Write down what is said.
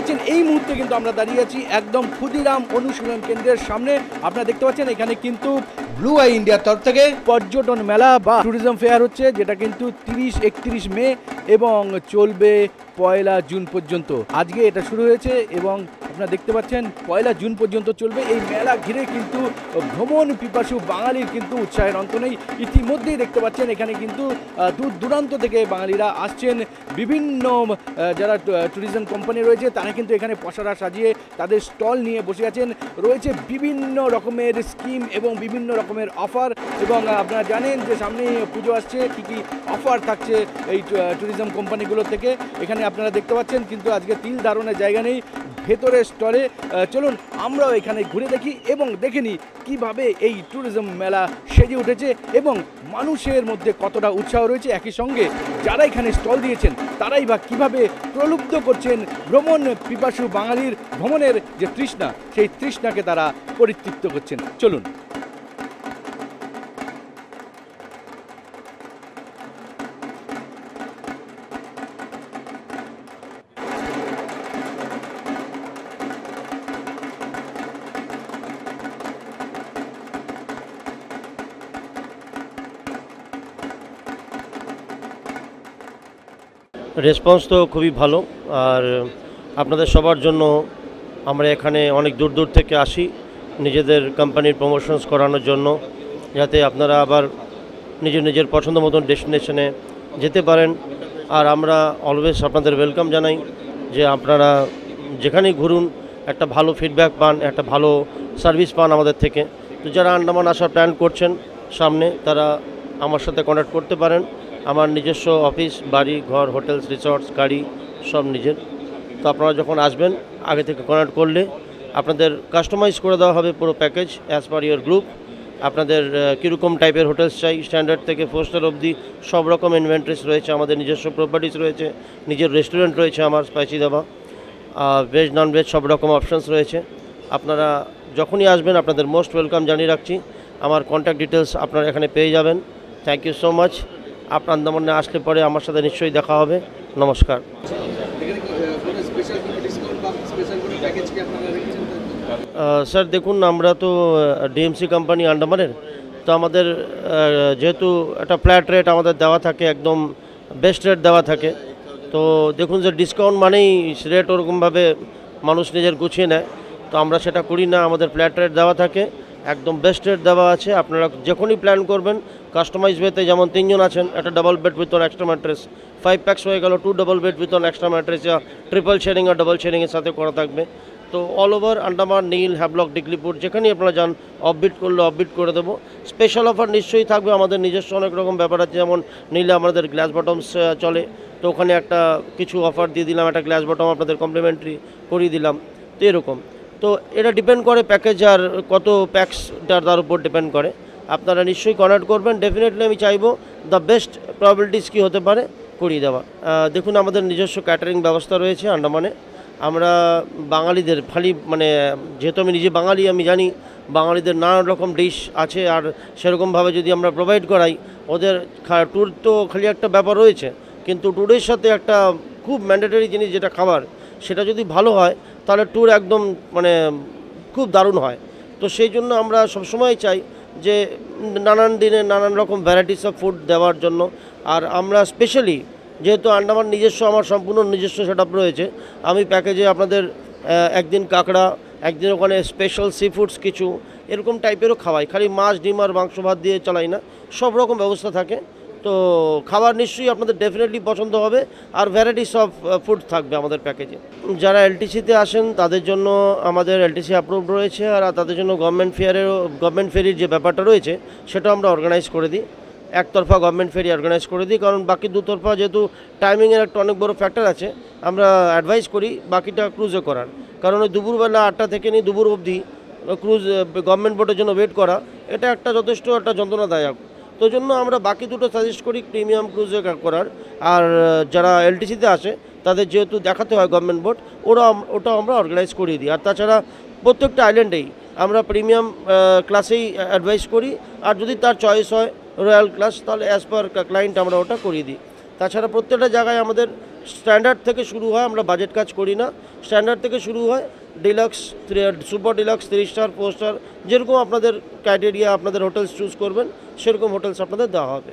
পাচ্ছেন এই মুহূর্তে কিন্তু আমরা দাঁড়িয়ে আছি একদম ক্ষুদিরাম অনুশীলন কেন্দ্রের সামনে। আপনারা দেখতে পাচ্ছেন এখানে কিন্তু ব্লু আই ইন্ডিয়ার তরফ থেকে পর্যটন মেলা বা ট্যুরিজম ফেয়ার হচ্ছে, যেটা কিন্তু 30-31 মে এবং চলবে 1 জুন পর্যন্ত। আজকে এটা শুরু হয়েছে এবং আপনারা দেখতে পাচ্ছেন 1 জুন পর্যন্ত চলবে। এই মেলা ঘিরে কিন্তু ভ্রমণ পিপাসু বাঙালির কিন্তু উৎসাহের অন্ত নেই। ইতিমধ্যেই দেখতে পাচ্ছেন এখানে কিন্তু দূর দূরান্ত থেকে বাঙালিরা আসছেন। বিভিন্ন যারা ট্যুরিজম কোম্পানি রয়েছে তারা কিন্তু এখানে পসরা সাজিয়ে তাদের স্টল নিয়ে বসে আছেন। রয়েছে বিভিন্ন রকমের স্কিম এবং বিভিন্ন রকমের অফার, এবং আপনারা জানেন যে সামনে পুজো আসছে, কী কী অফার থাকছে এই ট্যুরিজম কোম্পানিগুলো থেকে। এখানে আপনারা দেখতে পাচ্ছেন কিন্তু আজকে তিল ধারণের জায়গা নেই ভেতরের স্টলে। চলুন আমরাও এখানে ঘুরে দেখি এবং দেখে নিই কীভাবে এই ট্যুরিজম মেলা সেজে উঠেছে এবং মানুষের মধ্যে কতটা উৎসাহ রয়েছে। একই সঙ্গে যারা এখানে স্টল দিয়েছেন তারাই বা কীভাবে প্রলুব্ধ করছেন ভ্রমণ পিপাসু বাঙালির ভ্রমণের যে তৃষ্ণা, সেই তৃষ্ণাকে তারা পরিতৃপ্ত করছেন। চলুন। রেসপন্স তো খুবই ভালো, আর আপনাদের সবার জন্য আমরা এখানে অনেক দূর দূর থেকে আসি নিজেদের কোম্পানির প্রমোশনস করানোর জন্য, যাতে আপনারা আবার নিজের পছন্দ মতন ডেস্টিনেশনে যেতে পারেন। আর আমরা অলওয়েজ আপনাদের ওয়েলকাম জানাই যে আপনারা যেখানেই ঘুরুন একটা ভালো ফিডব্যাক পান, একটা ভালো সার্ভিস পান আমাদের থেকে। তো যারা আন্দামান আসার প্ল্যান করছেন সামনে, তারা আমার সাথে কন্ট্যাক্ট করতে পারেন। আমার নিজস্ব অফিস, বাড়ি, ঘর, হোটেলস, রিসর্টস, গাড়ি সব নিজের। তো আপনারা যখন আসবেন আগে থেকে কন্ট্যাক্ট করলে আপনাদের কাস্টমাইজ করে দেওয়া হবে পুরো package as per your group. আপনাদের কীরকম টাইপের হোটেলস চাই, স্ট্যান্ডার্ড থেকে 4 স্টার অবধি সব রকম ইনভেন্টরিজ রয়েছে, আমাদের নিজস্ব প্রপার্টিস রয়েছে, নিজের রেস্টুরেন্ট রয়েছে আমার স্পাইসি ধাবা, ভেজ ননভেজ সব রকম অপশানস রয়েছে। আপনারা যখনই আসবেন আপনাদের মোস্ট ওয়েলকাম জানিয়ে রাখছি। আমার কন্ট্যাক্ট ডিটেলস আপনারা এখানে পেয়ে যাবেন। Thank you so much. আপনার আন্দামানে আসলে পরে আমার সাথে নিশ্চয়ই দেখা হবে। নমস্কার। স্যার দেখুন, আমরা তো ডিএমসি কোম্পানি আন্দামানের, তো আমাদের যেহেতু একটা ফ্ল্যাট রেট আমাদের দেওয়া থাকে, একদম বেস্ট রেট দেওয়া থাকে। তো দেখুন যে ডিসকাউন্ট মানেই রেট ওরকমভাবে মানুষ নিজের গুছিয়ে নেয়, তো আমরা সেটা করি না। আমাদের ফ্ল্যাট রেট দেওয়া থাকে, একদম বেস্ট রেট দেওয়া আছে। আপনারা যখনই প্ল্যান করবেন কাস্টমাইজ ওয়েতে, যেমন 3 জন আছেন, একটা double bed with an extra mattress, 5 pax হয়ে গেল 2 double bed with an extra mattress, triple sharing আর ডাবল শেয়ারিংয়ের সাথে করা থাকবে। তো অল ওভার আন্দামান, নীল, হ্যাভলক, ডিগলিপুর যেখানেই আপনারা যান অফবিট করলে অফবিট করে দেবো। স্পেশাল অফার নিশ্চয়ই থাকবে। আমাদের নিজস্ব অনেক রকম ব্যাপার আছে, যেমন নীলে আমাদের গ্লাস বটমস চলে, তো ওখানে একটা কিছু অফার দিয়ে দিলাম, একটা গ্লাস বটম আপনাদের কমপ্লিমেন্টারি করিয়ে দিলাম। তো এরকম, তো এটা ডিপেন্ড করে প্যাকেজ আর কত প্যাক্সটার তার উপর ডিপেন্ড করে। আপনারা নিশ্চয়ই কন্ট্যাক্ট করবেন। ডেফিনেটলি আমি চাইবো দ্য বেস্ট প্রবাবিলিটিস কী হতে পারে করিয়ে দেওয়া। দেখুন, আমাদের নিজস্ব ক্যাটারিং ব্যবস্থা রয়েছে আন্দামানে। আমরা বাঙালিদের খালি যেহেতু আমি নিজে বাঙালি, আমি জানি বাঙালিদের নানা রকম ডিশ আছে, আর সেরকমভাবে যদি আমরা প্রোভাইড করাই ওদের ট্যুর, তো খালি একটা ব্যাপার রয়েছে, কিন্তু ট্যুরের সাথে একটা খুব ম্যান্ডেটরি জিনিস যেটা খাবার, সেটা যদি ভালো হয় তাহলে ট্যুর একদম খুব দারুণ হয়। তো সেই জন্য আমরা সবসময় চাই যে নানান দিনে নানান রকম ভ্যারাইটিস অফ ফুড দেওয়ার জন্য। আর আমরা স্পেশালি যেহেতু আন্দামান নিজস্ব, আমার সম্পূর্ণ নিজস্ব সেট আপ রয়েছে, আমি প্যাকেজে আপনাদের একদিন কাঁকড়া, একদিন ওখানে স্পেশাল সি ফুডস কিছু এরকম টাইপেরও খাওয়াই। খালি মাছ, ডিম আর মাংস ভাত দিয়ে চালাই না, সব রকম ব্যবস্থা থাকে। তো খাবার নিশ্চয়ই আপনাদের ডেফিনেটলি পছন্দ হবে, আর ভ্যারাইটিস অফ ফুড থাকবে আমাদের প্যাকেজে। যারা এলটিসিতে আসেন তাদের জন্য আমাদের এলটিসি অ্যাপ্রুভড রয়েছে, আর তাদের জন্য গভর্নমেন্ট ফেরির যে ব্যাপারটা রয়েছে সেটা আমরা অর্গানাইজ করে দিই। একতরফা গভর্নমেন্ট ফেরি অর্গানাইজ করে দিই, কারণ বাকি দুতরফা যেহেতু টাইমিংয়ের একটা অনেক বড় ফ্যাক্টর আছে, আমরা অ্যাডভাইস করি বাকিটা ক্রুজে করার। কারণ ওই দুপুরবেলা 8টা থেকে নিয়ে দুপুর অবধি ক্রুজ গভর্নমেন্ট বোটের জন্য ওয়েট করা, এটা একটা যথেষ্ট একটা যন্ত্রণাদায়ক। তো জন্য আমরা বাকি দুটো সাজেস্ট করি প্রিমিয়াম ক্রুজে করার। আর যারা এলটিসিতে আসে তাদের যেহেতু দেখাতে হয় গভর্নমেন্ট বোট, ওটা আমরা অর্গানাইজ করিয়ে দিই। আর তাছাড়া প্রত্যেকটা আইল্যান্ডেই আমরা প্রিমিয়াম ক্লাসেই অ্যাডভাইস করি, আর যদি তার চয়েস হয় রয়্যাল ক্লাস, তাহলে অ্যাজ পার ক্লায়েন্ট আমরা ওটা করিয়ে দিই। তাছাড়া প্রত্যেকটা জায়গায় আমাদের স্ট্যান্ডার্ড থেকে শুরু হয়, আমরা বাজেট কাজ করি না, স্ট্যান্ডার্ড থেকে শুরু হয়, deluxe, super deluxe, 3 star, 4 star, যেরকম আপনাদের ক্রাইটেরিয়া, আপনাদের হোটেলস চুজ করবেন সেরকম হোটেলস আপনাদের দেওয়া হবে।